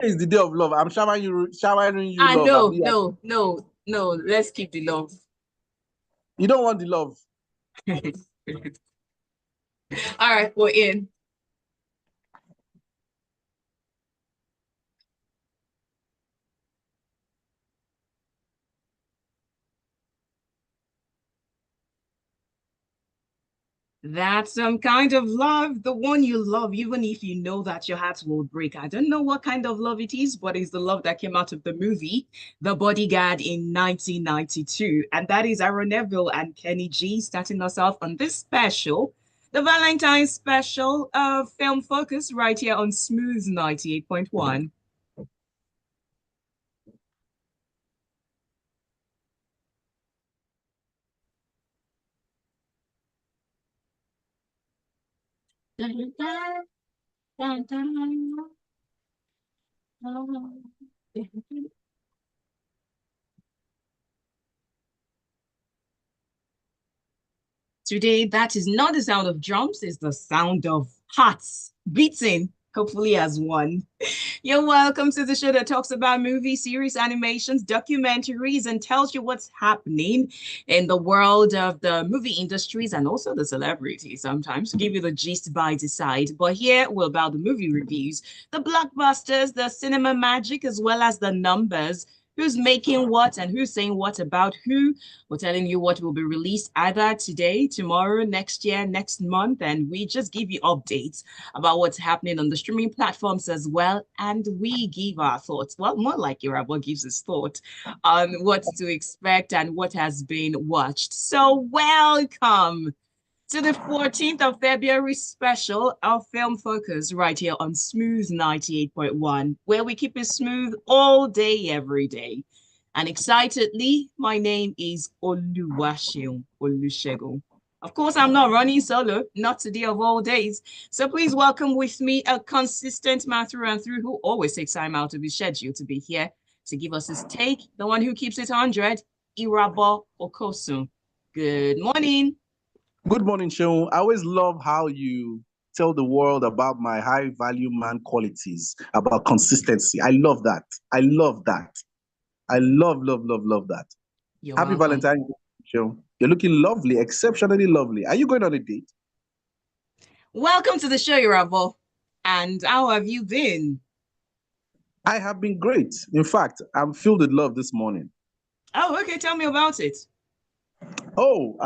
It's the day of love. I'm showering you Ah, love. no, no, no, no. Let's keep the love. You don't want the love. All right, we're in. That's some kind of love, the one you love, even if you know that your heart will break. I don't know what kind of love it is, but it's the love that came out of the movie The Bodyguard in 1992. And that is Aaron Neville and Kenny G starting us off on this special, the Valentine special of Film Focus right here on Smooth 98.1. Dun, dun, dun, dun, dun. Today, that is not the sound of drums, it's the sound of hearts beating, hopefully as one. You're welcome to the show that talks about movie, series, animations, documentaries, and tells you what's happening in the world of the movie industries and also the celebrities sometimes to give you the gist by the side. But here we're about the movie reviews, the blockbusters, the cinema magic, as well as the numbers. Who's making what and who's saying what about who? We're telling you what will be released either today, tomorrow, next year, next month, and we just give you updates about what's happening on the streaming platforms as well. And we give our thoughts. Well, more like Irabor gives his thought on what to expect and what has been watched. So welcome to the 14th of February special of Film Focus right here on Smooth 98.1, where we keep it smooth all day, every day. And excitedly, my name is Oluwaseun Olusegun. Of course, I'm not running solo, not today of all days. So please welcome with me a consistent man through and through who always takes time out of his schedule to be here to give us his take, the one who keeps it 100, Irabor Okosun. Good morning. Good morning, Sean. I always love how you tell the world about my high value man qualities, about consistency. I love that. I love that. I love that. You're Happy welcome. Valentine's Day, Sean. You're looking lovely, exceptionally lovely. Are you going on a date? Welcome to the show, Irabor. And how have you been? I have been great. In fact, I'm filled with love this morning. Oh, okay. Tell me about it. Oh,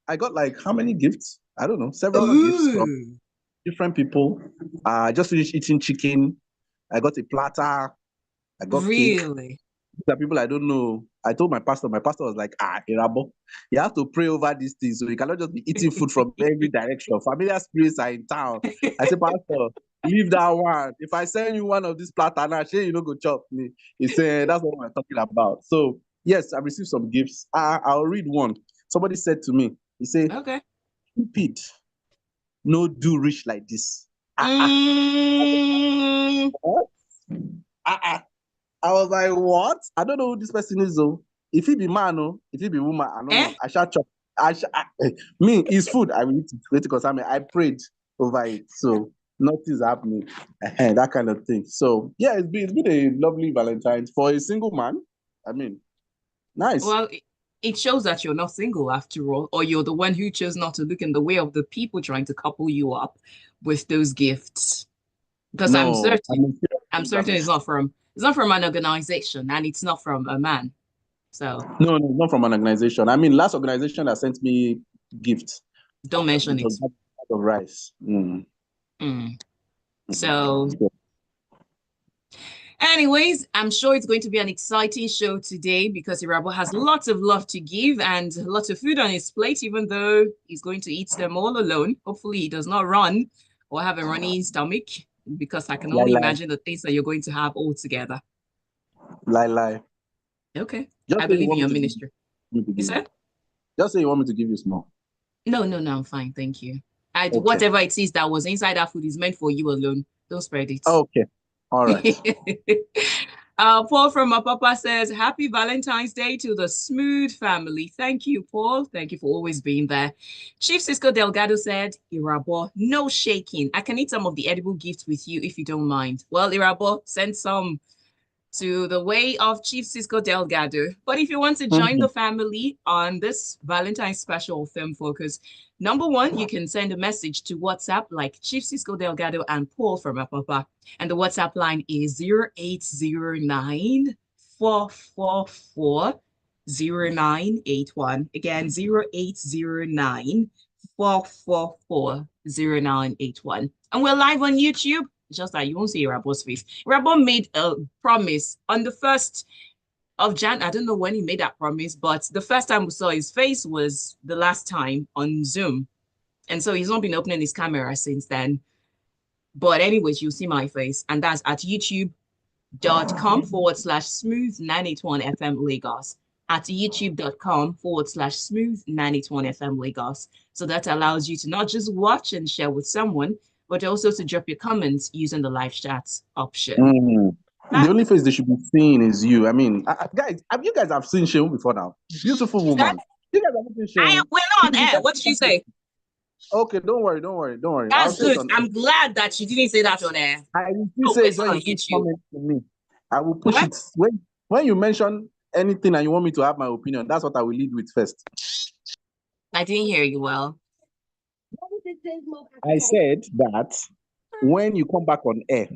I got like how many gifts? I don't know, several gifts from Ooh, different people. I just finished eating chicken. I got a platter. I got cake. really? These are people I don't know. I told my pastor was like, Irabo, you have to pray over these things. So you cannot just be eating food from every direction. Familiar spirits are in town. I said, Pastor, leave that one. If I send you one of these platter now, sure you know go chop me. He said, that's what we're talking about. So yes, I received some gifts. I'll read one. Somebody said to me, he said, Okay. stupid, no do rich like this. Ah ah. Mm, What? Ah ah. I was like, what? I don't know who this person is, though. If he be man, oh, if he be woman, I don't eh? know. I shall chop. Me, it's food. I will eat it. Wait, because I prayed over it. So nothing's happening. That kind of thing. So yeah, it's been a lovely Valentine's for a single man. I mean, nice. Well, it shows that you're not single after all, or you're the one who chose not to look in the way of the people trying to couple you up with those gifts. Because No, I'm certain it's not from an organization and it's not from a man. So no, not from an organization. I mean, last organization that sent me gift, don't mention it it. was bag of rice. Mm. Mhm. So anyways, I'm sure it's going to be an exciting show today because Irabo has lots of love to give and lots of food on his plate, even though he's going to eat them all alone. Hopefully, he does not run or have a running stomach because I can Lie, only lie, imagine the things that you're going to have all together. lie, lie. Okay. I Just say you believe in want your me to give you. ministry. Me to You give you. said? Just say you want me to give you small. No, no, no, I'm fine. Thank you. Okay. Whatever it is that was inside that food is meant for you alone. Don't spread it. Okay. All right. Paul from Apapa says, Happy Valentine's Day to the Smooth family. Thank you, Paul. Thank you for always being there. Chief Cisco Delgado said, Irabor, no shaking. I can eat some of the edible gifts with you if you don't mind. Well, Irabor, send some to the way of Chief Cisco Delgado. But if you want to join the family on this Valentine's special Film Focus, number one, you can send a message to WhatsApp like Chief Cisco Delgado and Paul from Apapa. And the WhatsApp line is 0809 444 0981. Again, 0809 444 0981. And we're live on YouTube. It's just that you won't see Irabor's face. Irabor made a promise on the 1st of Jan. I don't know when he made that promise, but the first time we saw his face was the last time on Zoom. And so he's not been opening his camera since then. But anyways, you'll see my face. And that's at youtube.com/smooth981FM Lagos. At youtube.com/smooth981FM Lagos. So that allows you to not just watch and share with someone, but also to drop your comments using the live chat option. The only face they should be seeing is you. I mean, guys, you guys have seen Shehu before now? Beautiful woman. You guys haven't seen Shehu. We're not on air. What did you say? Okay, don't worry. That's good. I'm glad that you didn't say that on air. I will say it when you comment to me. I will push it. When you mention anything and you want me to have my opinion, that's what I will lead with first. I didn't hear you well. I said that when you come back on air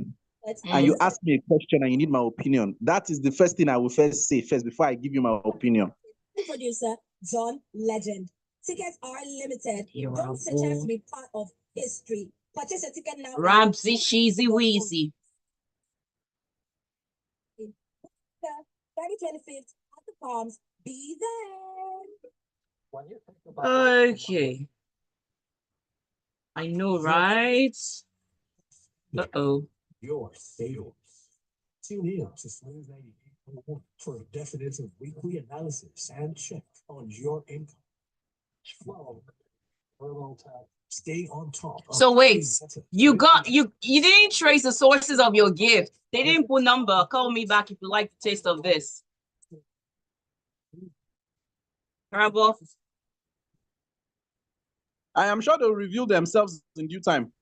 and you ask me a question and you need my opinion, that is the first thing I will first say before I give you my opinion. Producer John Legend. Tickets are limited. Don't suggest to be part of history. Purchase a ticket now. Ramsey Cheesy Weezy. 25th at the Palms. Be there. Okay. I know, right? Uh-oh. Yours. Tune in to Smooth 98.1 for a definitive weekly analysis and check on your income. Stay on top. So wait, you didn't trace the sources of your gift. They didn't put number. Call me back if you like the taste of this. Irabor. I am sure they'll reveal themselves in due time.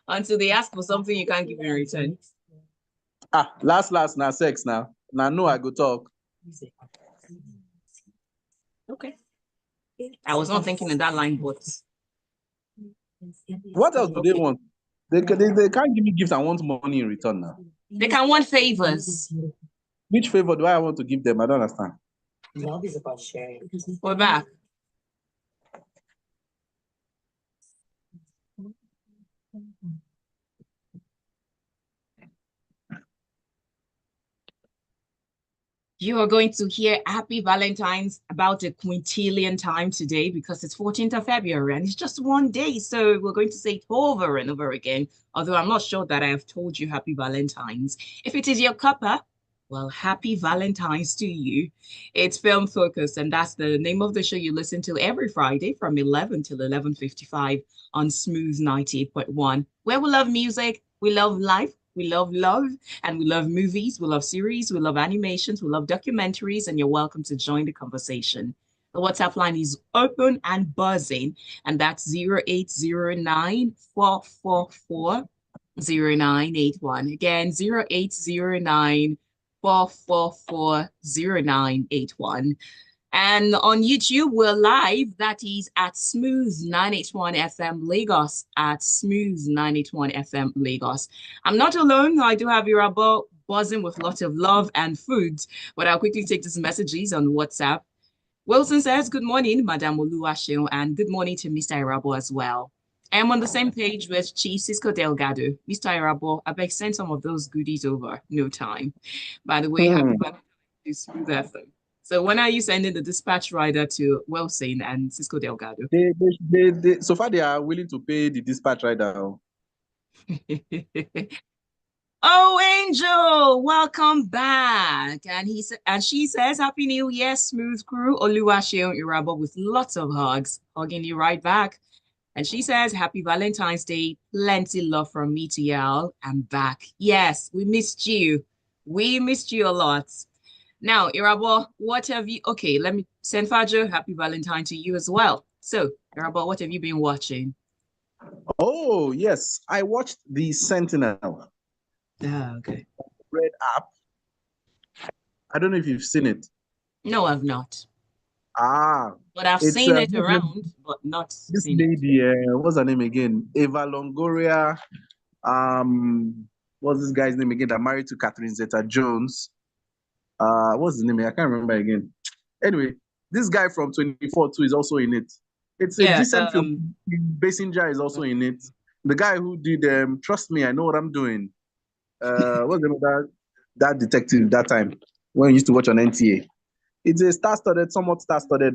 Until they ask for something you can't give in return. Last, now sex now. Now no, I go talk. Okay. I was not thinking in that line, but what else do they want? They can't give me gifts and want money in return now. They can want favors. Which favor do I want to give them? I don't understand. Love is about sharing. We're back. You are going to hear Happy Valentine's about a quintillion times today because it's 14th of February and it's just one day. So we're going to say it over and over again, although I'm not sure that I have told you Happy Valentine's. If it is your cuppa, well, Happy Valentine's to you. It's Film Focus, and that's the name of the show you listen to every Friday from 11 till 11:55 on Smooth 98.1, where we love music, we love life, we love love, and we love movies, we love series, we love animations, we love documentaries, and you're welcome to join the conversation. The WhatsApp line is open and buzzing, and that's 0809 444 0981. Again, 0809 444 0981. And on YouTube, we're live. That is at Smooth 981 FM Lagos, at Smooth 981 FM Lagos. I'm not alone. I do have Irabor buzzing with lots of love and food, but I'll quickly take these messages on WhatsApp. Wilson says, good morning, Madam Oluwaseun, and good morning to Mr. Irabor as well. I am on the same page with Chief Cisco Delgado. Mr. Irabor, I beg send some of those goodies over. No time. By the way, happy birthday to Smooth FM. So when are you sending the dispatch rider to Wilson and Cisco Delgado? So far, they are willing to pay the dispatch rider. Oh, Angel, welcome back. And she says, Happy New Year, Smooth crew. Oluwaseun Irabor with lots of hugs. Hugging you right back. And she says, Happy Valentine's Day. Plenty love from me to y'all. I'm back. Yes, we missed you. We missed you a lot. Now, Irabor, what have you... Okay, let me send Fajo. Happy Valentine to you as well. So, Irabor, what have you been watching? Oh, yes. I watched The Sentinel. Okay. Red app. I don't know if you've seen it. No, I've not. But I've It's seen it around, but not this seen it. lady, what's her name again? Eva Longoria. What's this guy's name again? That married to Catherine Zeta-Jones. What's his name? I can't remember again. Anyway, this guy from 24 too is also in it. It's a decent film. Basinger is also in it. The guy who did Trust Me, I Know What I'm Doing. What's the name of that detective that time when we used to watch on NTA? It's a somewhat star-studded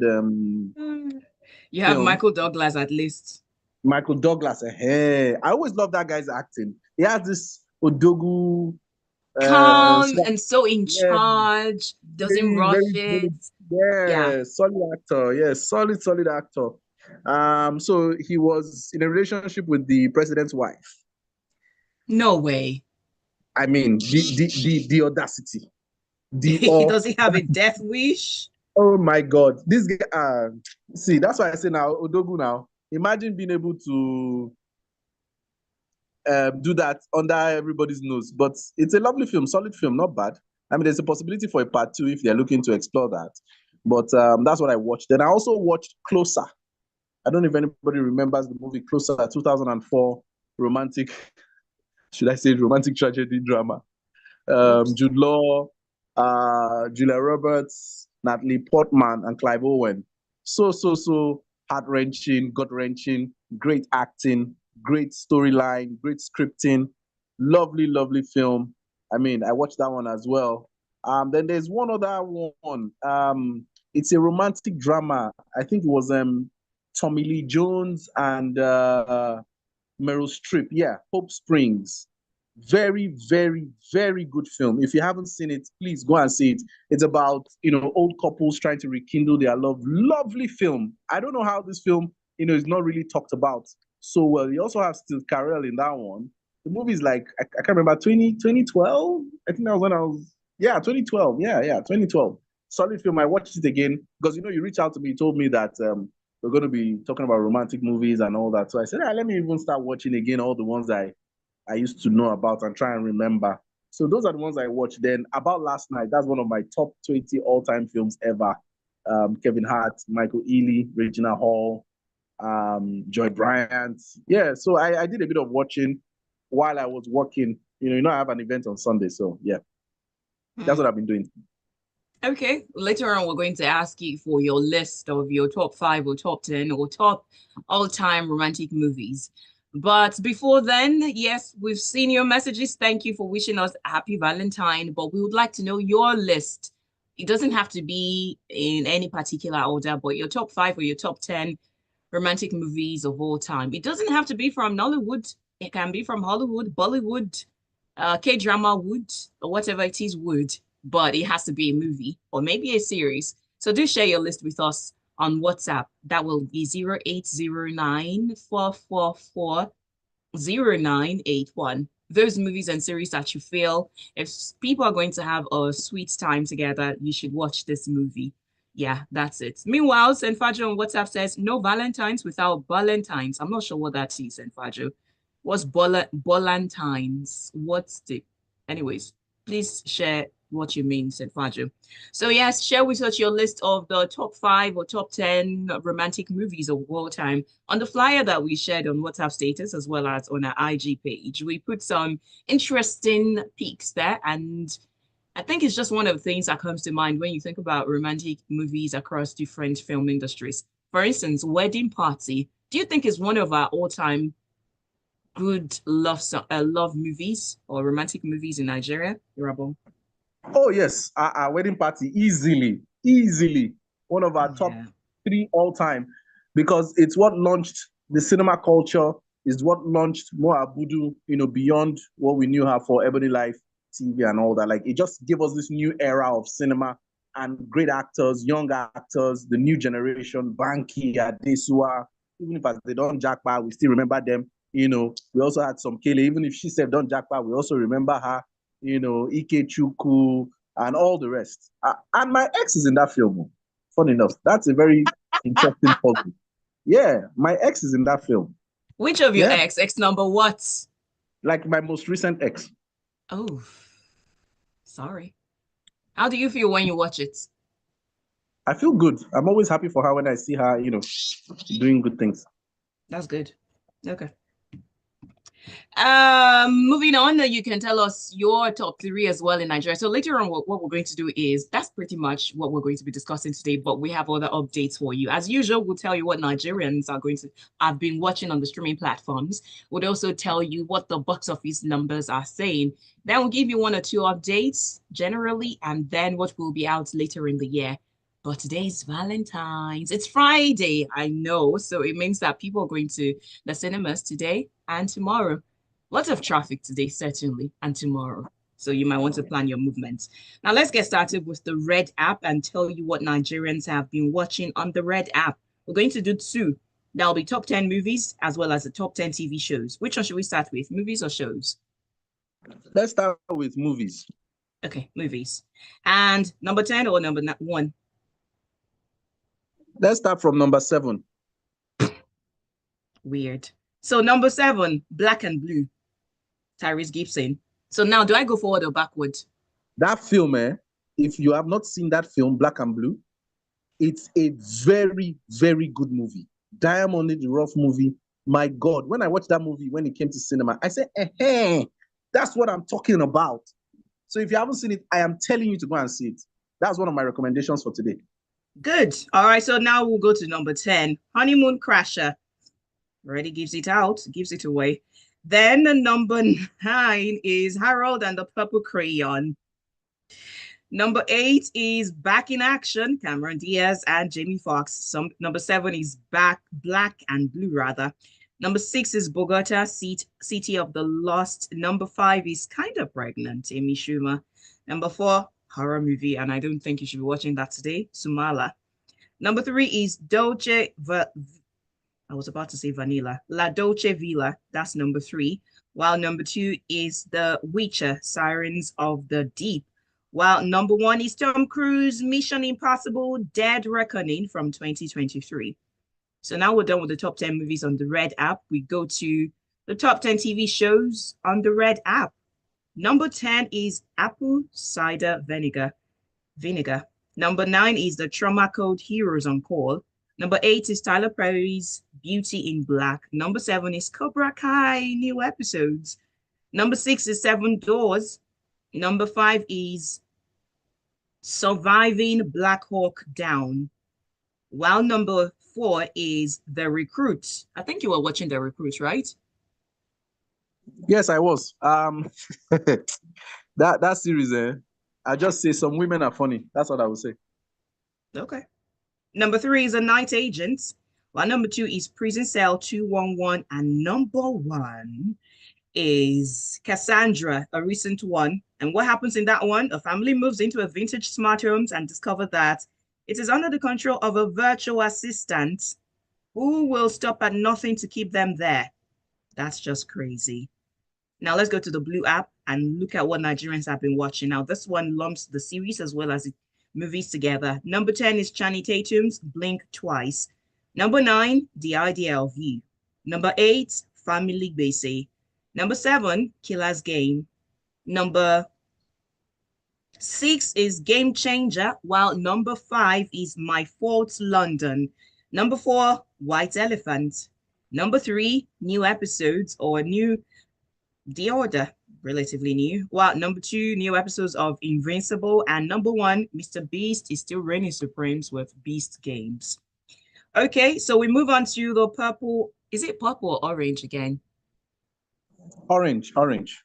You have film. Michael Douglas at least. Michael Douglas. I always love that guy's acting. He has this Odogu calm and so in charge, doesn't rush it. Solid actor. Yes, solid actor. So he was in a relationship with the president's wife. No way. I mean, the audacity. Does he have a death wish? Oh my God. This guy, see, that's why I say now, Odogu now. Imagine being able to do that under everybody's nose. But it's a lovely film, solid film, not bad. I mean, there's a possibility for a part 2 if they're looking to explore that. But that's what I watched. Then I also watched Closer. I don't know if anybody remembers the movie Closer, 2004 romantic, should I say romantic tragedy drama. Jude Law, Julia Roberts, Natalie Portman, and Clive Owen. So heart-wrenching, gut-wrenching, great acting, great storyline, great scripting, lovely film. I mean, I watched that one as well. Then there's one other one. It's a romantic drama. I think it was Tommy Lee Jones and Meryl Streep. Yeah, Hope Springs. Very good film. If you haven't seen it, please go and see it. It's about old couples trying to rekindle their love. Lovely film. I don't know how this film is not really talked about so well. You also have Steve Carell in that one. The movie is like I can't remember 2012. I think that was when I was 2012. Yeah 2012. Solid film. I watched it again because you reached out to me, you told me that we're going to be talking about romantic movies and all that. So I said, let me even start watching again all the ones I used to know about and try and remember. So those are the ones I watched. Then About Last Night, that's one of my top 20 all-time films ever. Kevin Hart, Michael Ealy, Regina Hall, Joy Bryant. Yeah, so I did a bit of watching while I was working. I have an event on Sunday, so yeah. That's what I've been doing. Okay, later on, we're going to ask you for your list of your top 5 or top 10 or top all-time romantic movies. But before then, yes, we've seen your messages. Thank you for wishing us happy Valentine, but we would like to know your list. It doesn't have to be in any particular order, but your top 5 or your top 10 romantic movies of all time. It doesn't have to be from Nollywood. It can be from Hollywood, Bollywood, K-drama wood, or whatever it is would, but it has to be a movie or maybe a series. So do share your list with us on WhatsApp. That will be 0809-444-0981. Those movies and series that you feel, if people are going to have a sweet time together, you should watch this movie. Yeah, that's it. Meanwhile, Senfajo on WhatsApp says, no Valentines without Valentines. I'm not sure what that is, Senfajo. What's Valentines? What's the... Anyways, please share what you mean, said Faju. So yes, share with us your list of the top 5 or top 10 romantic movies of all time on the flyer that we shared on WhatsApp status as well as on our IG page. We put some interesting pics there, and I think it's just one of the things that comes to mind when you think about romantic movies across different film industries. For instance, Wedding Party. Do you think is one of our all-time good love movies or romantic movies in Nigeria, Irabor? Oh yes, our Wedding Party, easily one of our top 3 all time, because it's what launched the cinema culture. Is what launched Mo Abudu, beyond what we knew her for, Ebony Life TV and all that. Like, it just gave us this new era of cinema and great actors, young actors, the new generation, Banky, Adesua, even if they don't jackpot, we still remember them. We also had some Kele, even if she said don't jackpot, we also remember her, Ike Chuku, and all the rest. And my ex is in that film. Funny enough, that's a very interesting puzzle. Yeah, my ex is in that film. Which of your ex? Ex number what? Like my most recent ex. Oh, sorry. How do you feel when you watch it? I feel good. I'm always happy for her when I see her, doing good things. That's good. Okay. Moving on, you can tell us your top 3 as well in Nigeria. So later on, what we're going to do is, that's pretty much what we're going to be discussing today, but we have other updates for you. As usual, we'll tell you what Nigerians have been watching on the streaming platforms. We'll also tell you what the box office numbers are saying. Then we'll give you 1 or 2 updates generally, and then what will be out later in the year. But today's Valentine's. It's Friday, I know. So it means that people are going to the cinemas today and tomorrow. Lots of traffic today, certainly, and tomorrow. So you might want to plan your movements. Now, let's get started with the Red app and tell you what Nigerians have been watching on the Red app. We're going to do 2. That'll be top 10 movies as well as the top 10 TV shows. Which one should we start with, movies or shows? Let's start with movies. Okay, movies. And number 10 or number 1? Let's start from number 7. Weird. So number 7, Black and Blue, Tyrese Gibson. So now, do I go forward or backward? That film, if you have not seen that film, Black and Blue, it's a very, very good movie. Diamond in the Rough movie. My God, when I watched that movie, when it came to cinema, I said, that's what I'm talking about. So if you haven't seen it, I am telling you to go and see it. That's one of my recommendations for today. Good. All right, so now we'll go to number 10, Honeymoon Crasher. Already gives it out, gives it away. Then number 9 is Harold and the Purple Crayon. Number 8 is Back in Action, Cameron Diaz and Jamie Foxx. Number 7 is Black and Blue, rather. Number 6 is Bogota, City of the Lost. Number 5 is Kinda Pregnant, Amy Schumer. Number 4, horror movie, and I don't think you should be watching that today, Sumala. Number 3 is I was about to say Vanilla. La Dolce Villa, that's number 3. While number 2 is The Witcher, Sirens of the Deep. While number 1 is Tom Cruise, Mission Impossible, Dead Reckoning from 2023. So now we're done with the top 10 movies on the Red app. We go to the top 10 TV shows on the Red app. Number 10 is Apple Cider Vinegar. Number 9 is The Trauma Code Heroes on Call. Number 8 is Tyler Perry's Beauty in Black. Number 7 is Cobra Kai, new episodes. Number 6 is Seven Doors. Number 5 is Surviving Black Hawk Down. While number 4 is The Recruit. I think you were watching The Recruit, right? Yes, I was. That series, I just say some women are funny. That's what I would say. Okay. Number 3 is A Night Agent, while number 2 is Prison Cell 211, and number 1 is Cassandra, a recent one. And what happens in that one? A family moves into a vintage smart homes and discover that it is under the control of a virtual assistant who will stop at nothing to keep them there. That's just crazy. Now let's go to the Blue app and look at what Nigerians have been watching. Now this one lumps the series as well as the movies together. Number 10 is Channing Tatum's Blink Twice. Number 9, The Idea of You. Number 8, Family Basic. Number 7, Killer's Game. Number 6 is Game Changer, while number 5 is My Fault London. Number 4, White Elephant. Number 3, New Episodes or New The Order, relatively new. While number 2, new episodes of Invincible. And number 1, Mr. Beast is still reigning supreme with Beast Games. Okay, so we move on to the purple. Is it purple or orange again? Orange. Orange.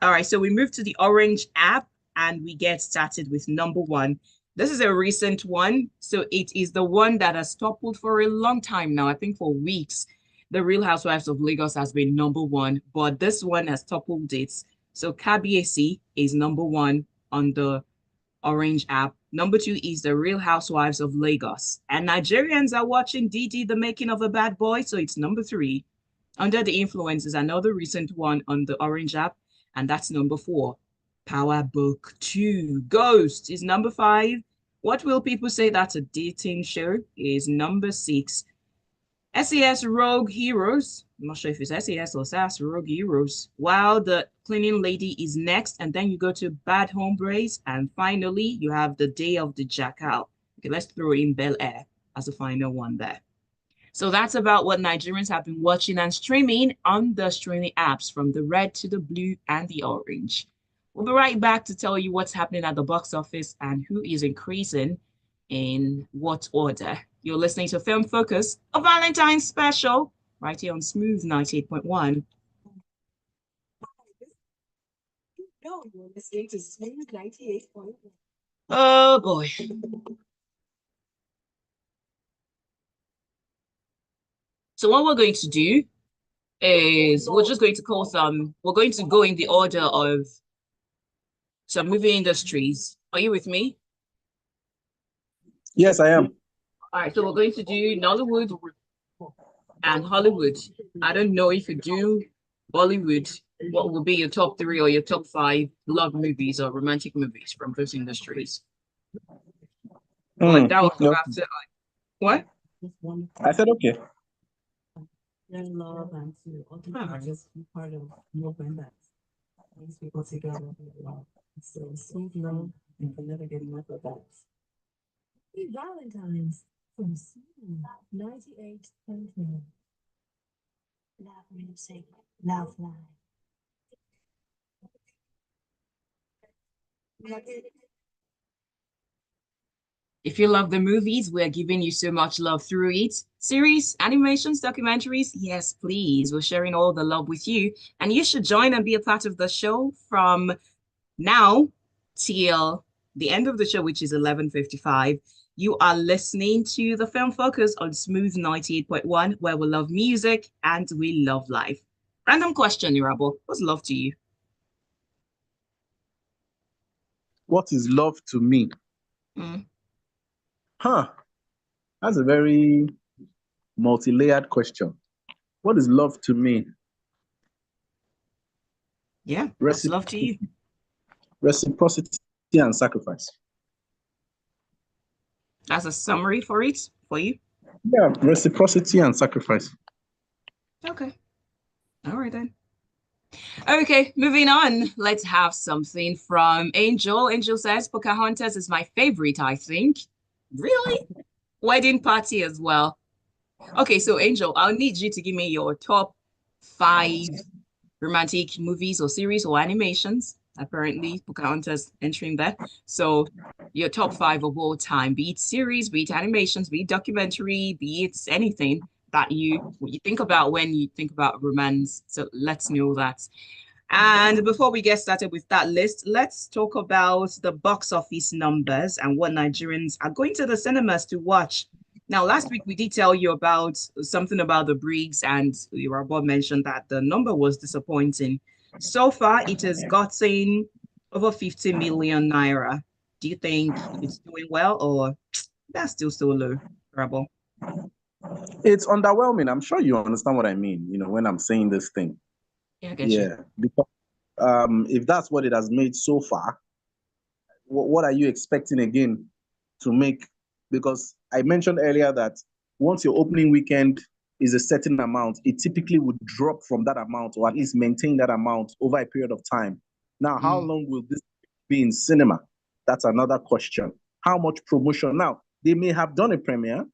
All right, so we move to the Orange app and we get started with number 1. This is a recent one. So it is the one that has toppled for a long time now, I think for weeks. The Real Housewives of Lagos has been number 1, but this one has toppled it. So Kabiesi is number 1 on the Orange app. Number 2 is The Real Housewives of Lagos. And Nigerians are watching DD, The Making of a Bad Boy, so it's number 3. Under the Influence is another recent one on the Orange app, and that's number 4. Power Book 2. Ghost is number 5. What Will People Say That's a Dating Show is number 6. SES Rogue Heroes. I'm not sure if it's SES or SAS Rogue Heroes. While the Cleaning Lady is next, and then you go to Bad Hombres, and finally you have The Day of the Jackal. Okay, let's throw in Bel Air as a final one there. So that's about what Nigerians have been watching and streaming on the streaming apps, from the red to the blue and the orange. We'll be right back to tell you what's happening at the box office and who is increasing in what order. You're listening to Film Focus, a Valentine special, right here on Smooth 98.1. No, you're listening to Smooth 98.1. Oh boy. So what we're going to do is we're just going to call we're going to go in the order of some movie industries. Are you with me? Yes, I am. All right, so we're going to do Nollywood and Hollywood. I don't know if you do Bollywood, what will be your top 3 or your top 5 love movies or romantic movies from those industries? But that will come after, what? I said okay. Love and to ultimately just be part of your that brings people together. So sweet love, you can never get enough of that. Happy Valentine's from Smooth 98.1. Love music, love life. If you love the movies, we're giving you so much love through it. Series, animations, documentaries, yes, please. We're sharing all the love with you. And you should join and be a part of the show from now till the end of the show, which is 11:55. You are listening to the Film Focus on Smooth 98.1, where we love music and we love life. Random question, Irabor. What's love to you? What is love to me? That's a very multi-layered question. What is love to me? Yeah, what's love to you? Reciprocity and sacrifice. That's a summary for it, for you? Yeah, reciprocity and sacrifice. Okay. All right then. Okay, moving on. Let's have something from Angel. Angel says, Pocahontas is my favorite, I think. Really? Wedding Party as well. Okay, so Angel, I'll need you to give me your top 5 romantic movies or series or animations. Apparently, Pocahontas entering there. So your top 5 of all time, be it series, be it animations, be it documentary, be it anything that you think about when you think about romance. So let's know that. And before we get started with that list, let's talk about the box office numbers and what Nigerians are going to the cinemas to watch. Now, last week we did tell you about something about the Briggs, and Irabor mentioned that the number was disappointing. So far, it has gotten over 50 million naira. Do you think it's doing well, or that's still so low, Irabor? It's underwhelming. I'm sure you understand what I mean, when I'm saying this thing. Yeah, I get you. Because if that's what it has made so far, what are you expecting again to make? Because I mentioned earlier that once your opening weekend is a certain amount, it typically would drop from that amount, or at least maintain that amount over a period of time. Now, how long will this be in cinema? That's another question. How much promotion? Now, they may have done a premiere,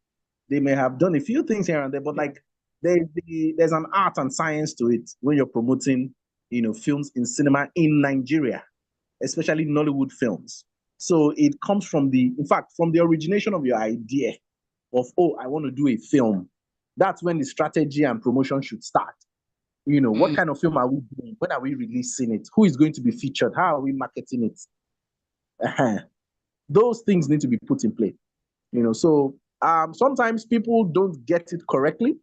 they may have done a few things here and there, but there's an art and science to it when you're promoting, films in cinema in Nigeria, especially Nollywood films. So it comes from from the origination of your idea of, I want to do a film. That's when the strategy and promotion should start. What kind of film are we doing? When are we releasing it? Who is going to be featured? How are we marketing it? Those things need to be put in play. So sometimes people don't get it correctly.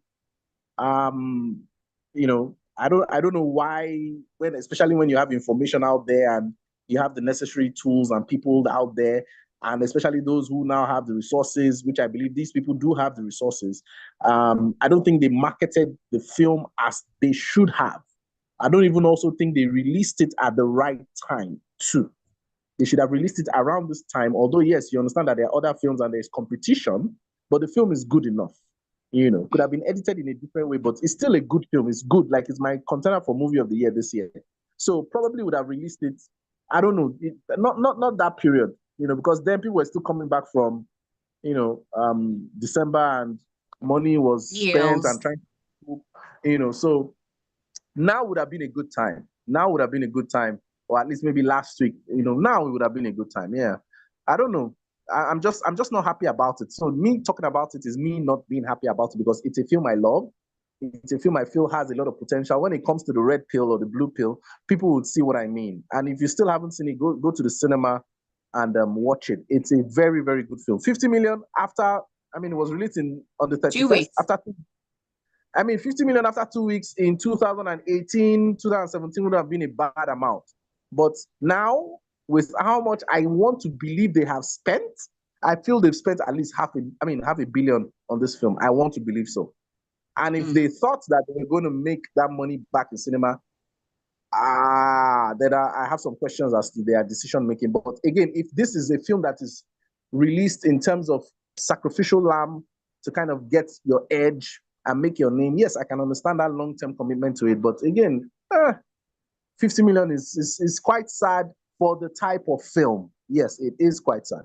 I don't know why, especially when you have information out there and you have the necessary tools and people out there, and especially those who now have the resources, which I believe these people do have the resources. I don't think they marketed the film as they should have. I don't even also think they released it at the right time too. They should have released it around this time. Although, yes, you understand that there are other films and there's competition, but the film is good enough. You know, could have been edited in a different way, but it's still a good film. It's good. Like, it's my contender for movie of the year this year. So probably would have released it. I don't know, not that period. You know, because then people were still coming back from, December, and money was spent and trying to, so now would have been a good time. Now would have been a good time, or at least maybe last week. Now it would have been a good time. Yeah, I don't know. I'm just not happy about it. So me talking about it is me not being happy about it, because it's a film I love. It's a film I feel has a lot of potential. When it comes to the red pill or the blue pill, people would see what I mean. And if you still haven't seen it, go to the cinema and watch it. It's a very, very good film. 50 million after, it was released on the 31st. 2 weeks. 50 million after 2 weeks in 2018, 2017 would have been a bad amount. But now, with how much I want to believe they have spent, I feel they've spent at least half a billion on this film. I want to believe so. And if they thought that they were going to make that money back in cinema, then I have some questions as to their decision making. But again, if this is a film that is released in terms of sacrificial lamb to kind of get your edge and make your name, yes, I can understand that long-term commitment to it. But again, 50 million is quite sad for the type of film. Yes, it is quite sad.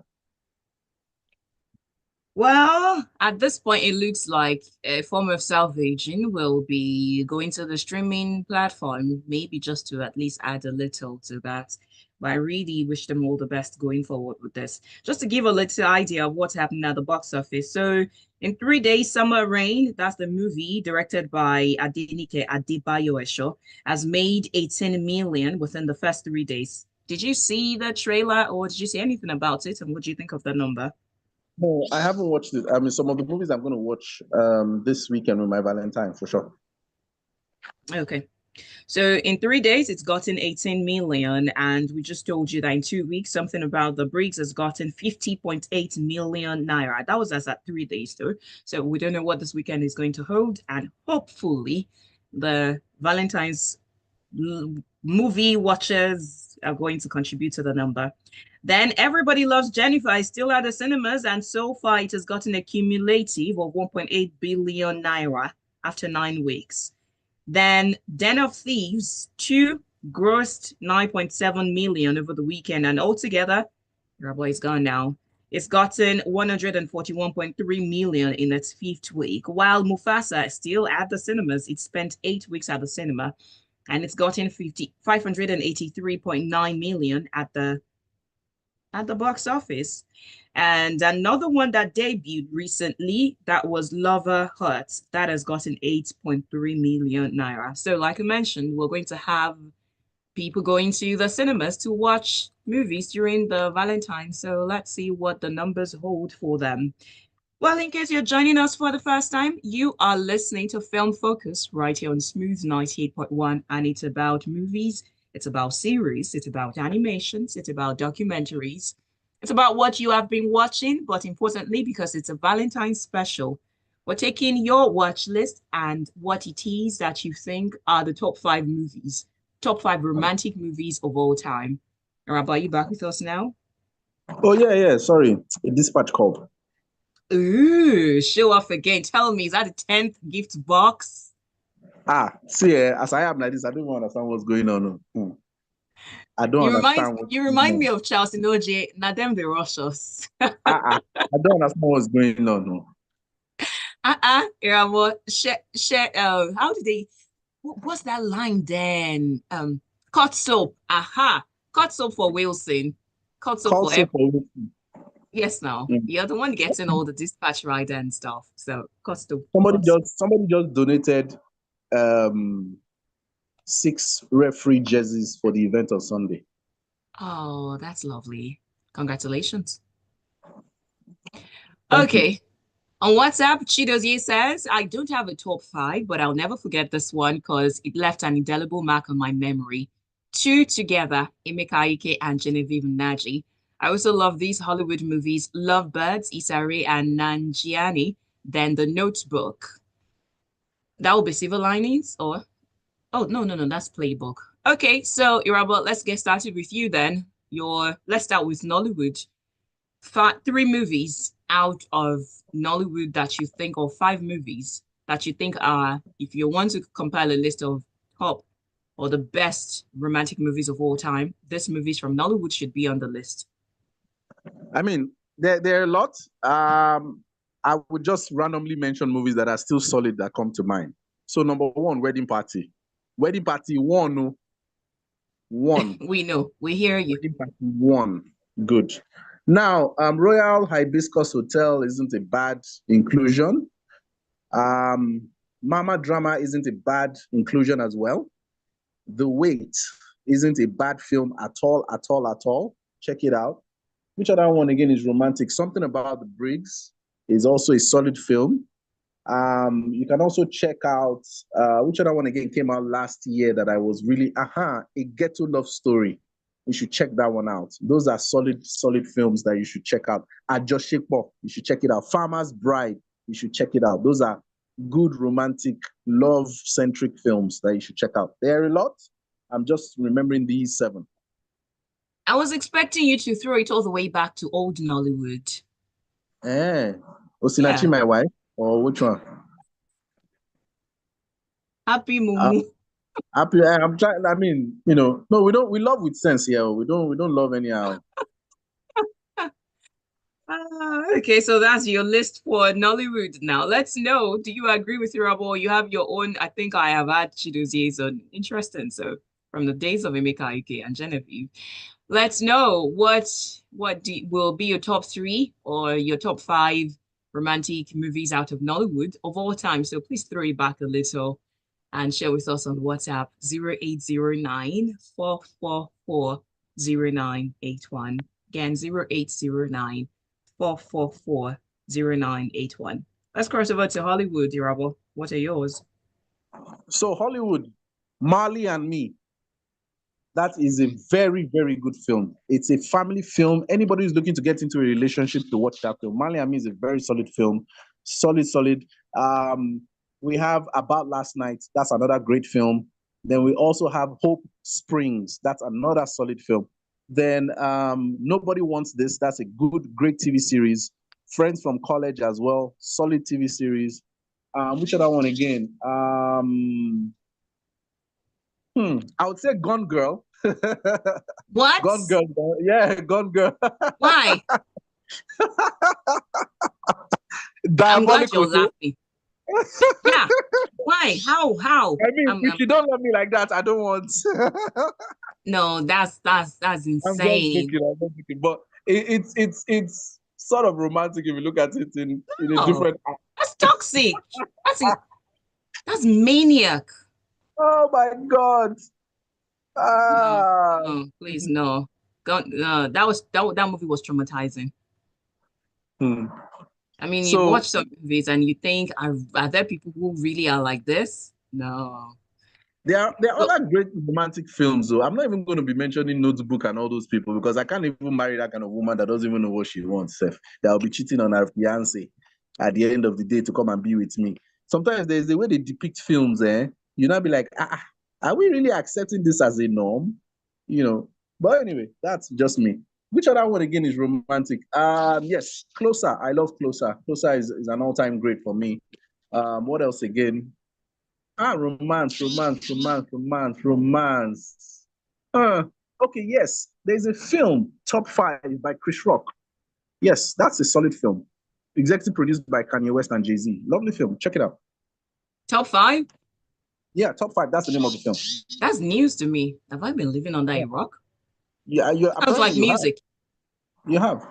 Well, at this point, it looks like a form of salvaging will be going to the streaming platform, maybe just to at least add a little to that. But I really wish them all the best going forward with this. Just to give a little idea of what's happening at the box office. So in 3 days, Summer Rain, that's the movie directed by Adenike Adebayo Esho, has made 18 million within the first 3 days. Did you see the trailer, or did you see anything about it? And what do you think of the number? No, I haven't watched it. Some of the movies I'm going to watch this weekend with my Valentine, for sure. Okay. So in 3 days, it's gotten 18 million. And we just told you that in 2 weeks, something about the Briggs has gotten 50.8 million naira. That was as at 3 days, though. So we don't know what this weekend is going to hold. And hopefully the Valentine's movie watchers are going to contribute to the number. Then Everybody Loves Jennifer is still at the cinemas, and so far it has gotten a cumulative of 1.8 billion naira after 9 weeks. Then Den of Thieves 2 grossed 9.7 million over the weekend, and altogether, Irabor is gone now. It's gotten 141.3 million in its 5th week, while Mufasa is still at the cinemas. It spent 8 weeks at the cinema, and it's gotten 583.9 million at the box office. And another one that debuted recently, that was Lover Hurt, that has gotten 8.3 million naira. So like I mentioned, we're going to have people going to the cinemas to watch movies during the Valentine. So let's see what the numbers hold for them. Well, in case you're joining us for the first time, you are listening to Film Focus right here on Smooth 98.1, and it's about movies. It's about series, it's about animations, it's about documentaries. It's about what you have been watching, but importantly, because it's a Valentine's special, we're taking your watch list and what it is that you think are the top 5 movies, top 5 romantic movies of all time. Irabor, are you back with us now? Oh, yeah. Sorry. A dispatch called. Ooh, show off again. Tell me, is that the 10th gift box? See, as I am like this, I don't even understand what's going on. I don't understand. You remind me of Charles Inoje. Now them they rush us. I don't understand what's going on. Irabor, how did they? What's that line then? Cut soap. Cut soap for Wilson. Cut soap for everyone. Yes, now you're the one getting all the dispatch rider and stuff. So cut soap. Somebody just donated 6 referee jerseys for the event on Sunday. Oh, that's lovely. Congratulations. Thank Okay. you. On WhatsApp, Chidozie says, I don't have a top 5, but I'll never forget this one because it left an indelible mark on my memory. Two Together, Emeka Ike and Genevieve Naji. I also love these Hollywood movies, Lovebirds, Isare and Nanjiani, then The Notebook. That will be Silver Linings or... Oh, no, that's Playbook. Okay, so Irabor, let's get started with you then. Let's start with Nollywood. Three movies out of Nollywood that you think, or five movies that you think are, if you want to compile a list of top or the best romantic movies of all time, these movies from Nollywood should be on the list. I mean, there are a lot. I would just randomly mention movies that are still solid that come to mind. So number one, Wedding Party. Wedding Party 1. We know. We hear you. Wedding Party 1. Good. Now, Royal Hibiscus Hotel isn't a bad inclusion. Mama Drama isn't a bad inclusion as well. The Wait isn't a bad film at all. Check it out. Which other one again is romantic? Something About the Briggs is also a solid film. You can also check out which other one again came out last year that I was really A Ghetto Love Story. You should check that one out. Those are solid films that you should check out. Ajosepo, you should check it out. Farmer's Bride, you should check it out. Those are good romantic love-centric films that you should check out. There are a lot. I'm just remembering these 7. I was expecting you to throw it all the way back to old Nollywood. Osinachi, my wife, or which one? Happy Mumu. Happy. I'm trying. I mean, no, we don't. We love with sense here. We don't love anyhow. Okay, so that's your list for Nollywood. Now, let's know. Do you agree with Irabor? You have your own. I think I have had Chidozie on. Interesting. So from the days of Emeka Ike and Genevieve, let's know what will be your top 3 or your top 5 romantic movies out of Nollywood of all time. So please throw it back a little and share with us on WhatsApp 0809 444 0981. Again, 0809 444 0981. Let's cross over to Hollywood, Irabor. What are yours? So Hollywood, Marley and Me. That is a very, very good film. It's a family film. Anybody who's looking to get into a relationship to watch that film. Marley and Me is a very solid film. Solid. We have About Last Night. That's another great film. Then we also have Hope Springs. That's another solid film. Then Nobody Wants This. That's a great TV series. Friends from College as well. Solid TV series. Which other one again? I would say Gone Girl. What? Gone Girl. Yeah, Gone Girl. Why? I'm glad you're laughing. Yeah. Why? How? I mean, if you don't love me like that, I don't want. No, that's insane. I'm just joking, but it's sort of romantic if you look at it in a different. That's toxic. That's maniac. Oh my God. No, please no. That movie was traumatizing. I mean, you watch some movies and you think, are there people who really are like this? No. There are other great romantic films, though. I'm not even going to be mentioning Notebook and all those people because I can't even marry that kind of woman that doesn't even know what she wants. That will be cheating on her fiance at the end of the day to come and be with me. Sometimes there's the way they depict films, you not be like, are we really accepting this as a norm? But anyway, that's just me. Which other one again is romantic? Yes, Closer. I love Closer. Closer is an all-time great for me. What else again? Romance. Okay, yes. There's a film, Top 5 by Chris Rock. Yes, that's a solid film. Executive produced by Kanye West and Jay-Z. Lovely film. Check it out. Top 5? Yeah, Top 5. That's the name of the film. That's news to me. Have I been living under a rock? Yeah, sounds like music. You have.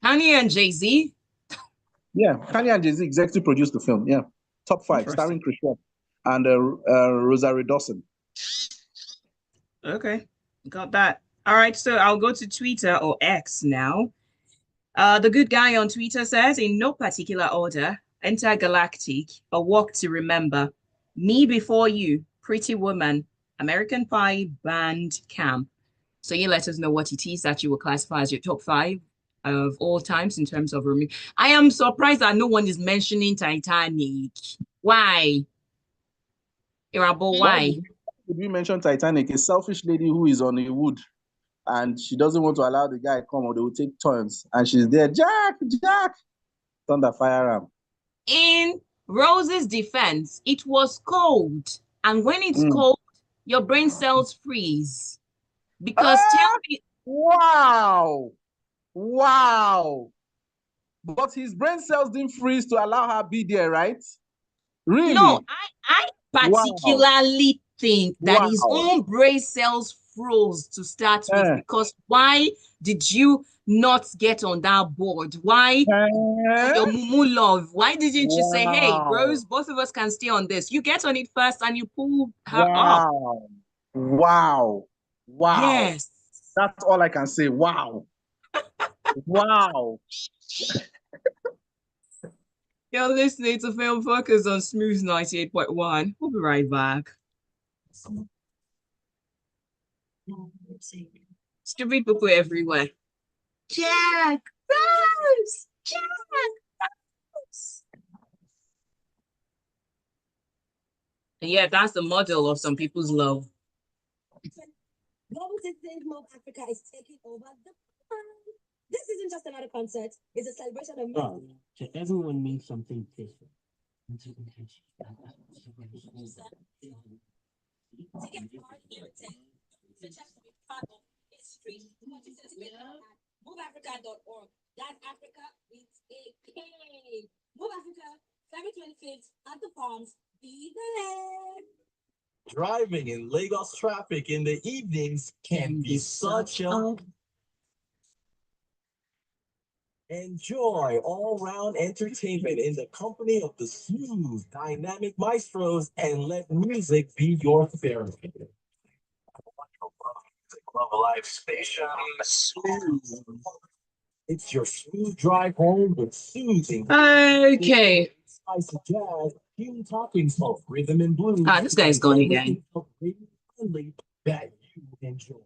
Kanye and Jay-Z? Yeah, Kanye and Jay-Z executive produced the film. Yeah. Top 5, starring Chris Rock and Rosario Dawson. Okay, got that. All right, so I'll go to Twitter or X now. The good guy on Twitter says, in no particular order, Intergalactic, A Walk to Remember, Me Before You, Pretty Woman, American Pie Band Camp. So you let us know what it is that you will classify as your top 5 of all times in terms of room. I am surprised that no one is mentioning Titanic. Why? Irabor, why? Did we mention Titanic? A selfish lady who is on a wood and she doesn't want to allow the guy come or they will take turns. And she's there, Jack, thunder firearm. In Rose's defense, it was cold. And when it's cold, your brain cells freeze. Because tell me. Wow. But his brain cells didn't freeze to allow her be there, right? Really? No, I particularly think that his own brain cells froze to start with, because why did you not get on that board? Why your mumu love? Why didn't you say, hey, Rose, both of us can stay on this? You get on it first and you pull her up. Wow. Yes. That's all I can say. Wow. Wow. You're listening to Film Focus on Smooth 98.1. We'll be right back. Stupid people everywhere. Jack! Rose! Jack! Rose! And yeah, that's the model of some people's love. Global Citizen Mob Africa is taking over the world. This isn't just another concert, it's a celebration of music. To everyone means something different. To get part here at 10, the chance to be part of history. MoveAfrica.org. That's Africa with a K. Move Africa, February 25th at the Palms. Be there. Driving in Lagos traffic in the evenings can be such a... Enjoy all-round entertainment in the company of the smooth, dynamic maestros and let music be your therapy. Love Life Station Smooth. It's your smooth drive home with soothing. Okay. Spicy jazz, human toppings of rhythm and blues. This guy's gone again. That you enjoy.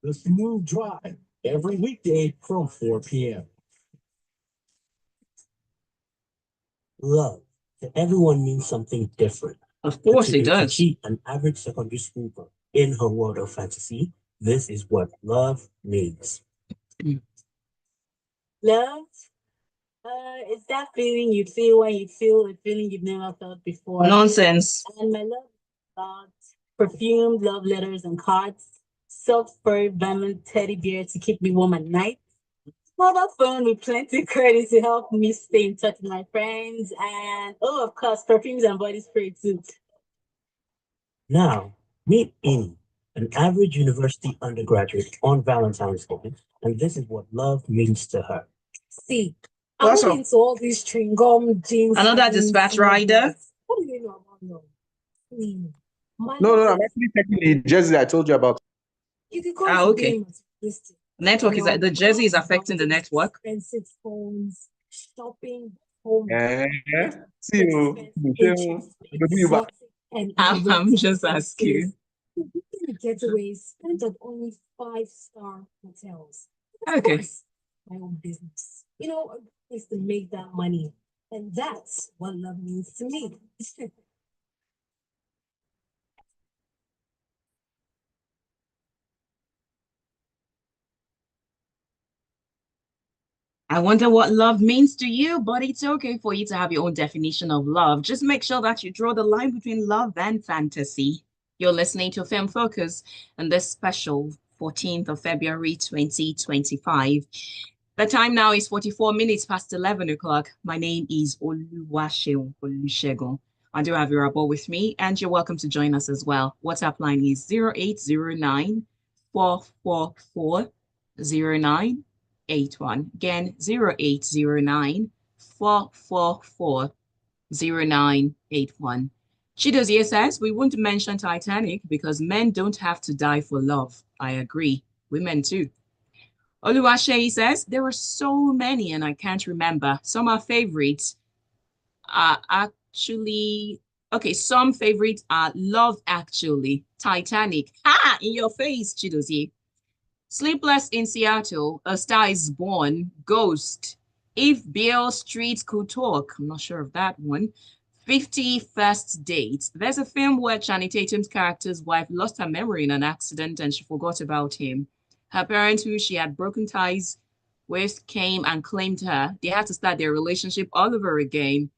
The Smooth Drive, every weekday from 4 p.m. Love to everyone means something different. Of course it does. To an average secondary school girl in her world of fantasy, this is what love means. Love? It's that feeling you feel when you feel a feeling you've never felt before. Nonsense. And my love is about perfumed love letters and cards, soft fur diamond teddy bear to keep me warm at night, mobile phone with plenty credit to help me stay in touch with my friends, and oh, of course, perfumes and body spray too. Now, meet Amy, an average university undergraduate on Valentine's Day, and this is what love means to her. See, I'm not into all these chewing gum, jeans. Another dispatch rider. What do you know about love? No, I'm actually taking the jersey I told you about. You can call okay. Network is the jersey is affecting the network. Expensive phones, shopping, home. See you. I'm just asking. Getaways spent at only 5-star hotels. Okay. My own business. You know, a place to make that money. And that's what love means to me. I wonder what love means to you, but it's okay for you to have your own definition of love. Just make sure that you draw the line between love and fantasy. You're listening to Film Focus and this special 14th of February 2025. The time now is 44 minutes past 11 o'clock. My name is Oluwaseun. I do have Irabor with me, and you're welcome to join us as well. WhatsApp line is 0809 444 0981. Again, 0809 444 0981. Chidozie says, we won't mention Titanic because men don't have to die for love. I agree. Women too. Oluwaseun says, there are so many and I can't remember. Some are favorites. Actually, Okay, some favorites are Love Actually, Titanic, in your face, Chidozie. Sleepless in Seattle, A Star is Born, Ghost, If Beale Street Could Talk. I'm not sure of that one. 50 First Dates. There's a film where Channing Tatum's character's wife lost her memory in an accident and she forgot about him. Her parents, who she had broken ties with, came and claimed her. They had to start their relationship all over again.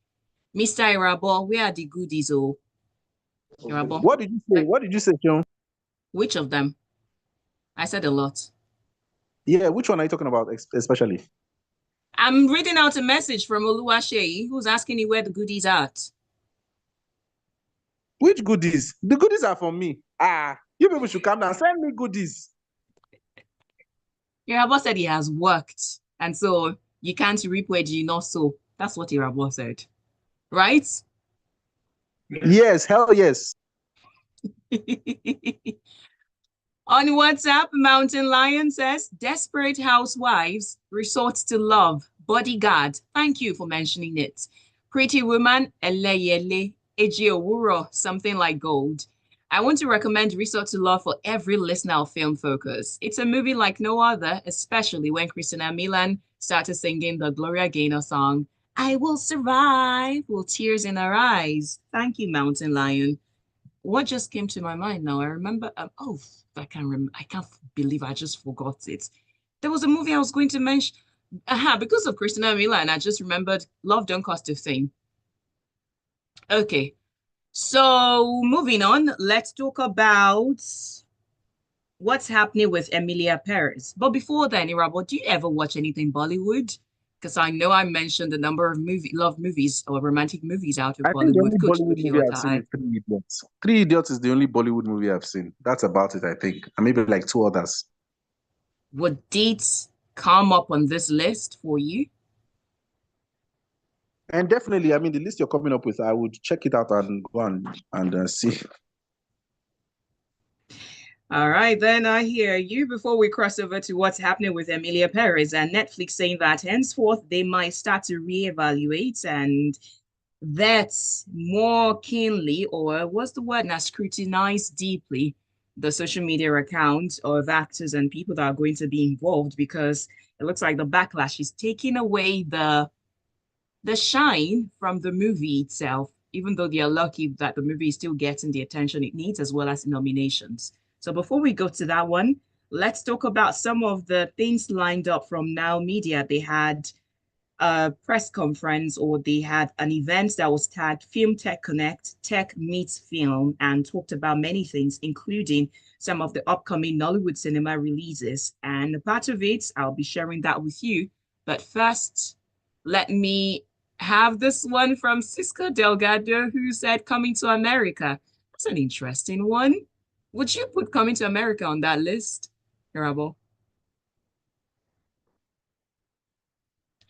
Mr. Irabor, where are the goodies? Oh, Irabor. What did you say? What did you say, John? Which of them? I said a lot. Yeah, which one are you talking about especially? I'm reading out a message from Oluwaseun, who's asking me where the goodies are at. Which goodies? The goodies are for me. You people should come down. Send me goodies. Irabor said he has worked, and so you can't reap where you not sow. That's what Irabor said, right? Yes, hell yes. On WhatsApp, Mountain Lion says, Desperate Housewives, Resort to Love, Bodyguard. Thank you for mentioning it. Pretty Woman, Eleyele, Eji Owuro, Something Like Gold. I want to recommend Resort to Love for every listener of Film Focus. It's a movie like no other, especially when Christina Milian started singing the Gloria Gaynor song, I Will Survive, with tears in her eyes. Thank you, Mountain Lion. What just came to my mind now? I remember, I can't remember. I can't believe I just forgot it. There was a movie I was going to mention. Because of Christina Milian, I just remembered Love Don't Cost a Thing. Okay, so moving on, let's talk about what's happening with Emilia Perez. But before then, Irabor, do you ever watch anything Bollywood? Because I know I mentioned a number of love movies or romantic movies out of I think the Bollywood. only Coach Bollywood movie I've seen is Three Idiots. Three Idiots is the only Bollywood movie I've seen. That's about it, I think. And maybe like two others. Would dates come up on this list for you? And definitely, I mean, the list you're coming up with, I would check it out and go and see. All right, then I hear you. Before we cross over to what's happening with Emilia Perez and Netflix saying that henceforth they might start to reevaluate and that's more keenly, or what's the word now, scrutinize deeply the social media accounts of actors and people that are going to be involved, because it looks like the backlash is taking away the shine from the movie itself, even though they are lucky that the movie is still getting the attention it needs as well as the nominations. So before we go to that one, let's talk about some of the things lined up from Now Media. They had a press conference, or they had an event that was tagged Film Tech Connect, Tech Meets Film, and talked about many things, including some of the upcoming Nollywood cinema releases. And part of it, I'll be sharing that with you. But first, let me have this one from Cisco Delgado, who said Coming to America. That's an interesting one. Would you put Coming to America on that list, Irabor?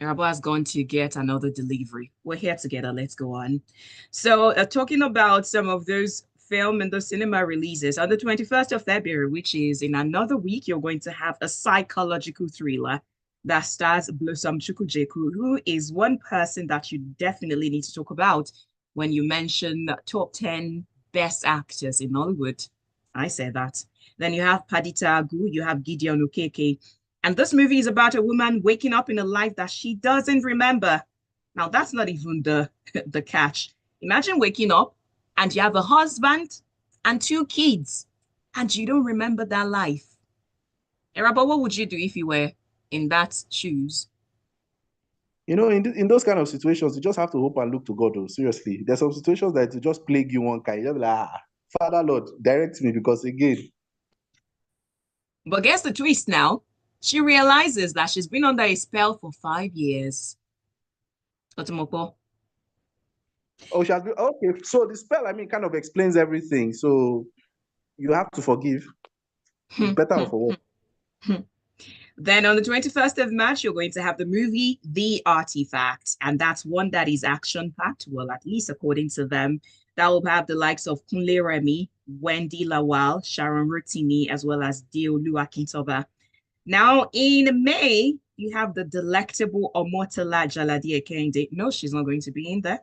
Irabor has gone to get another delivery. We're here together. Let's go on. So talking about some of those film and the cinema releases, on the 21st of February, which is in another week, you're going to have a psychological thriller that stars Blossom Chukwujeku, who is one person that you definitely need to talk about when you mention top 10 best actors in Hollywood. I say that. Then you have Padita Agu, you have Gideon Okeke. And this movie is about a woman waking up in a life that she doesn't remember. Now, that's not even the catch. Imagine waking up and you have a husband and 2 kids and you don't remember that life. Irabor, what would you do if you were in that shoes? You know, in those kind of situations, you just have to hope and look to God. Oh, seriously, there's some situations that will just plague you one kind. You're like, Father Lord, direct me, because again. But guess the twist now. She realizes that she's been under a spell for 5 years. Otomoko. Oh, she has been, okay. So the spell, I mean, kind of explains everything. So you have to forgive. It's better for what? Then on the 21st of March, you're going to have the movie The Artifact. And that's one that is action-packed, well, at least according to them. That will have the likes of Kunle Remi, Wendy Lawal, Sharon Rotimi, as well as Deolu Akintoba. Now, in May, you have the delectable Omotola Jaladi Ekende. No, she's not going to be in there.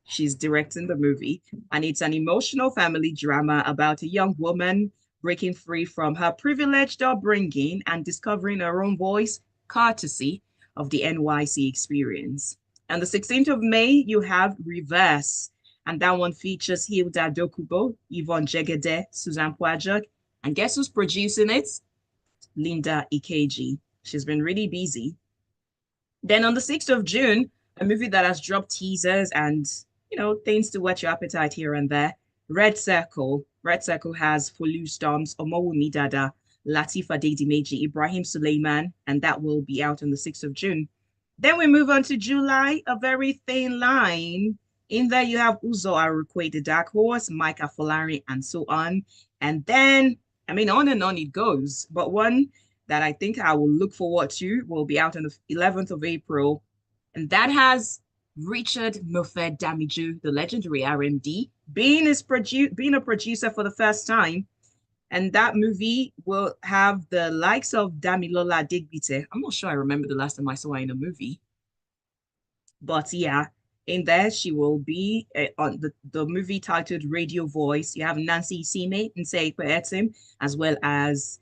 She's directing the movie, and it's an emotional family drama about a young woman breaking free from her privileged upbringing and discovering her own voice, courtesy of the NYC experience. On the 16th of May, you have Reverse, and that one features Hilda Dokubo, Yvonne Jegede, Susan Pwajok, and guess who's producing it? Linda Ikeji. She's been really busy. Then on the 6th of June, a movie that has dropped teasers and, things to whet your appetite here and there. Red Circle. Red Circle has Folu Storms, Omowumi Dada, Latif Adedimeji, Ibrahim Suleiman, and that will be out on the 6th of June. Then we move on to July, A Very Thin Line. In there, you have Uzo Arukwe, The Dark Horse, Micah Folari, and so on. And then, on and on it goes. But one that I think I will look forward to will be out on the 11th of April. And that has Richard Moffett Damiju, the legendary RMD, being a producer for the first time. And that movie will have the likes of Damilola Digbite. I'm not sure I remember the last time I saw her in a movie. But yeah, in there, she will be on the movie titled Radio Voice. You have Nancy Isime, Nsei Kweetim, as well as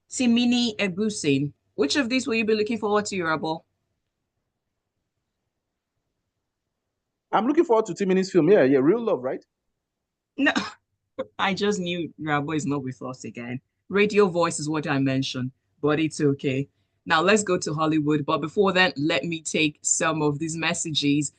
Timini Ebusin. Which of these will you be looking forward to, Irabor? I'm looking forward to Timini's film. Yeah, Real Love, right? No, I just knew Irabor is not with us again. Radio Voice is what I mentioned, but it's okay. Now let's go to Hollywood. But before that, let me take some of these messages.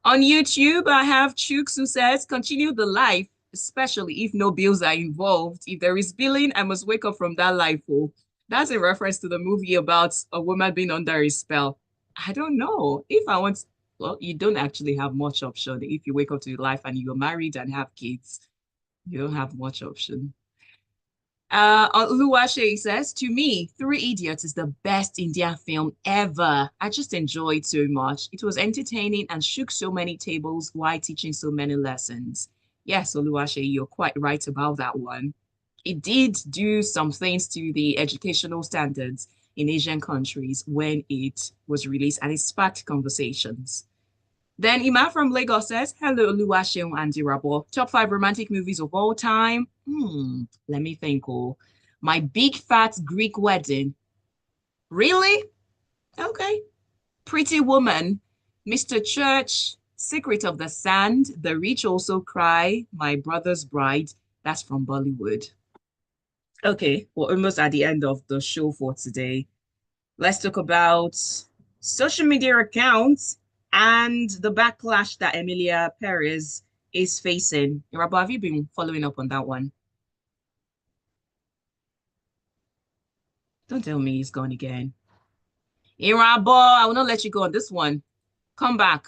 On YouTube, I have Chooks who says, continue the life, especially if no bills are involved. If there is billing, I must wake up from that life. Oh, that's a reference to the movie about a woman being under a spell. I don't know. If I want, well, you don't actually have much option. If you wake up to your life and you're married and have kids, you don't have much option. Oluwaseun says, to me, Three Idiots is the best Indian film ever. I just enjoyed it so much. It was entertaining and shook so many tables while teaching so many lessons. Yes, Oluwaseun, you're quite right about that one. It did do some things to the educational standards in Asian countries when it was released, and it sparked conversations. Then Ima from Lagos says, hello, Oluwaseun and Irabor. Top 5 romantic movies of all time. Let me think. Oh, My Big Fat Greek Wedding. Really? Okay. Pretty Woman, Mr. Church, Secret of the Sand, The Rich Also Cry, My Brother's Bride. That's from Bollywood. Okay, we're almost at the end of the show for today. Let's talk about social media accounts and the backlash that Emilia Perez is facing. Irabor, have you been following up on that one? Don't tell me he's gone again. Irabor, I will not let you go on this one. Come back.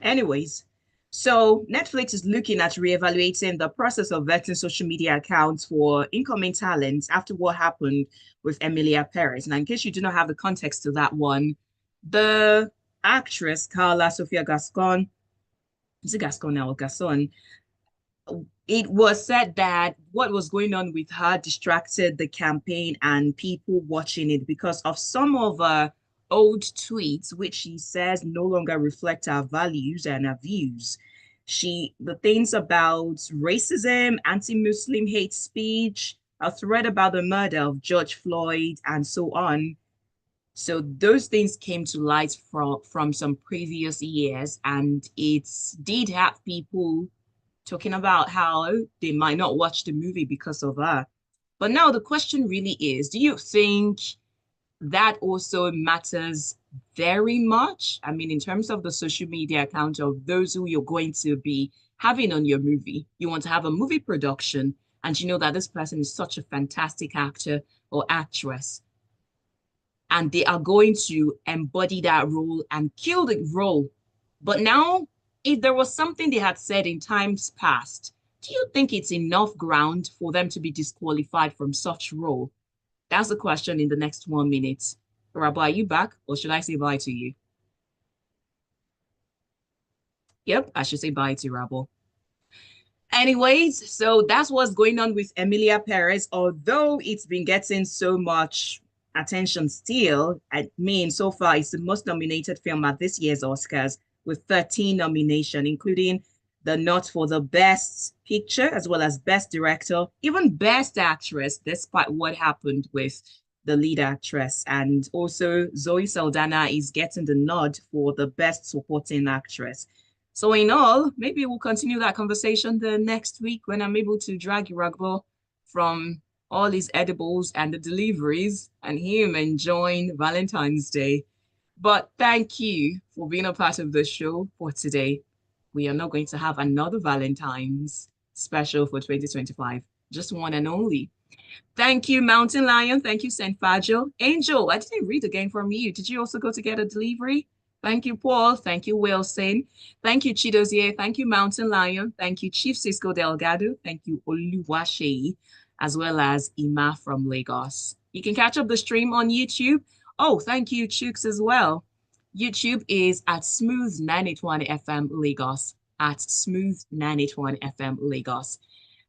Anyways, so Netflix is looking at reevaluating the process of vetting social media accounts for incoming talents after what happened with Emilia Perez. Now, in case you do not have the context to that one, the actress Carla Sofia Gascón, is it Gascón now or Gascon? It was said that what was going on with her distracted the campaign and people watching it because of some of her old tweets, which she says no longer reflect our values and our views. The things about racism, anti-Muslim hate speech, a thread about the murder of George Floyd, and so on. So those things came to light from some previous years, and it did have people talking about how they might not watch the movie because of her. But now the question really is, do you think that also matters very much? I mean, in terms of the social media account of those who you're going to be having on your movie, you want to have a movie production, and you know that this person is such a fantastic actor or actress, and they are going to embody that role and kill the role. But now, if there was something they had said in times past, do you think it's enough ground for them to be disqualified from such role? That's the question in the next 1 minute. Irabor, are you back, or should I say bye to you? Yep, I should say bye to Irabor. Anyways, so that's what's going on with Emilia Perez. Although it's been getting so much attention still, I mean, so far it's the most nominated film at this year's Oscars, with 13 nominations, including the nod for the Best Picture, as well as Best Director, even Best Actress, despite what happened with the lead actress. And also, Zoe Saldana is getting the nod for the Best Supporting Actress. So in all, maybe we'll continue that conversation the next week when I'm able to drag Irabor from all his edibles and the deliveries and him enjoying Valentine's Day. But thank you for being a part of the show for today. We are not going to have another Valentine's special for 2025, just one and only. Thank you, Mountain Lion. Thank you, St. Fajo. Angel, I didn't read again from you. Did you also go to get a delivery? Thank you, Paul. Thank you, Wilson. Thank you, Chidozie. Thank you, Mountain Lion. Thank you, Chief Cisco Delgado. Thank you, Oluwaseun, as well as Ima from Lagos. You can catch up the stream on YouTube. Oh, thank you, Chooks, as well. YouTube is at Smooth 981 FM Lagos, at Smooth 981 FM Lagos.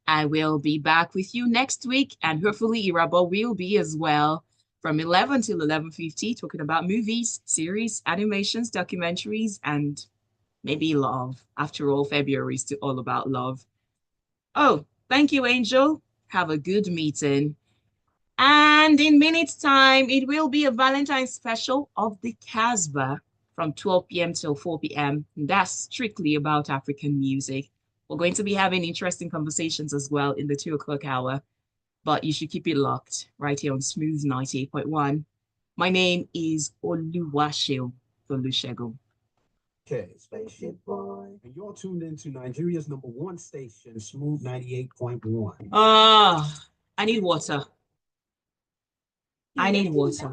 I will be back with you next week, and hopefully Irabor will be as well, from 11 till 11:50, talking about movies, series, animations, documentaries, and maybe love. After all, February is all about love. Oh, thank you, Angel. Have a good meeting. And in minutes time, it will be a Valentine's special of the Casbah from 12 p.m. till 4 p.m. That's strictly about African music. We're going to be having interesting conversations as well in the 2 o'clock hour, but you should keep it locked right here on Smooth 98.1. My name is Oluwaseun Olusegun. Okay, Spaceship Boy. And you're tuned into Nigeria's #1 station, Smooth 98.1. I need water. I need water.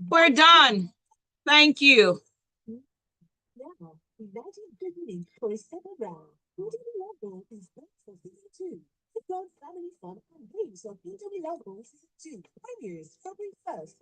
We're done. Thank you. Now, imagine beginning for a second round. Indomie Love is back for season 2. It's on family fun and games of Indomie Love Season 2. Premieres February 1st.